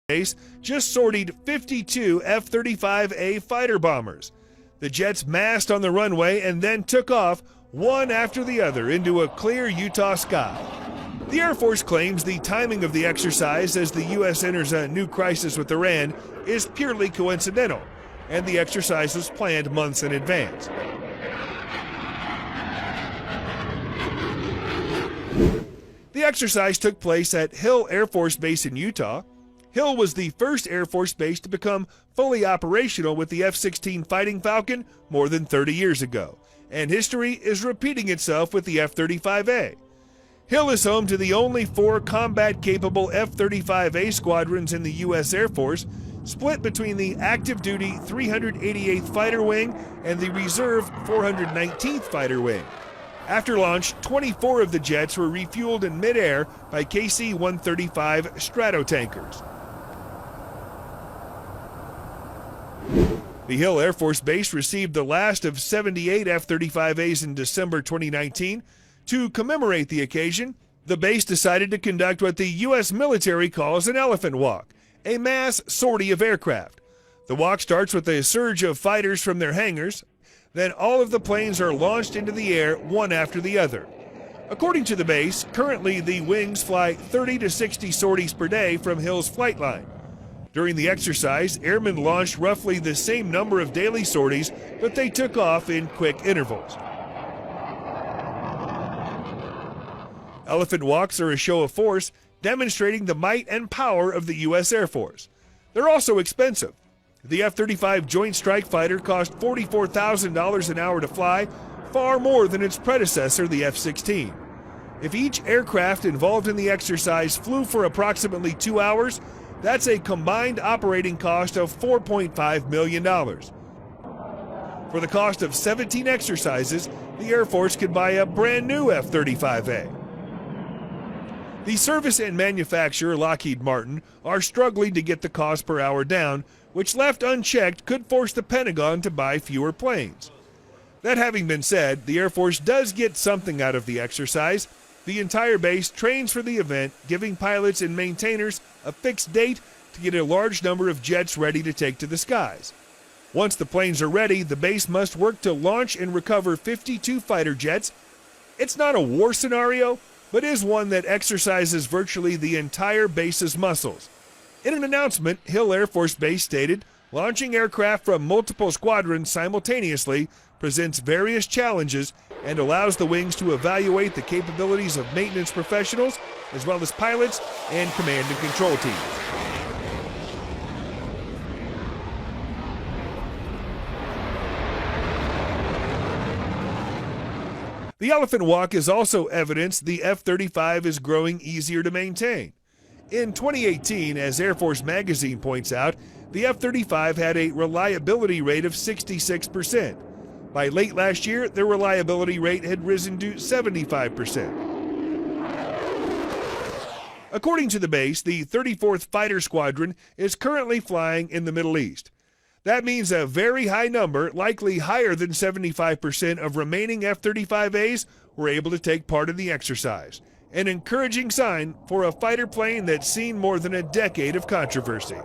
Base just sortied 52 F-35A fighter bombers. The jets massed on the runway and then took off one after the other into a clear Utah sky. The Air Force claims the timing of the exercise as the U.S. enters a new crisis with Iran is purely coincidental, and the exercise was planned months in advance. The exercise took place at Hill Air Force Base in Utah. Hill was the first Air Force base to become fully operational with the F-16 Fighting Falcon more than 30 years ago, and history is repeating itself with the F-35A. Hill is home to the only 4 combat-capable F-35A squadrons in the U.S. Air Force, split between the active-duty 388th Fighter Wing and the reserve 419th Fighter Wing. After launch, 24 of the jets were refueled in midair by KC-135 Stratotankers. The Hill Air Force Base received the last of 78 F-35As in December 2019. To commemorate the occasion, the base decided to conduct what the U.S. military calls an elephant walk, a mass sortie of aircraft. The walk starts with a surge of fighters from their hangars. Then all of the planes are launched into the air one after the other. According to the base, currently the wings fly 30 to 60 sorties per day from Hill's flight line. During the exercise, airmen launched roughly the same number of daily sorties, but they took off in quick intervals. Elephant walks are a show of force, demonstrating the might and power of the U.S. Air Force. They're also expensive. The F-35 Joint Strike Fighter cost $44,000 an hour to fly, far more than its predecessor, the F-16. If each aircraft involved in the exercise flew for approximately 2 hours, that's a combined operating cost of $4.5 million. For the cost of 17 exercises, the Air Force could buy a brand new F-35A. The service and manufacturer, Lockheed Martin, are struggling to get the cost per hour down, which left unchecked could force the Pentagon to buy fewer planes. That having been said, the Air Force does get something out of the exercise. The entire base trains for the event, giving pilots and maintainers a fixed date to get a large number of jets ready to take to the skies. Once the planes are ready, the base must work to launch and recover 52 fighter jets. It's not a war scenario, but is one that exercises virtually the entire base's muscles. In an announcement, Hill Air Force Base stated, launching aircraft from multiple squadrons simultaneously presents various challenges and allows the wings to evaluate the capabilities of maintenance professionals as well as pilots and command and control teams. The elephant walk is also evidence the F-35 is growing easier to maintain. In 2018, as Air Force Magazine points out, the F-35 had a reliability rate of 66%. By late last year, their reliability rate had risen to 75%. According to the base, the 34th Fighter Squadron is currently flying in the Middle East. That means a very high number, likely higher than 75% of remaining F-35As were able to take part in the exercise. An encouraging sign for a fighter plane that's seen more than a decade of controversy.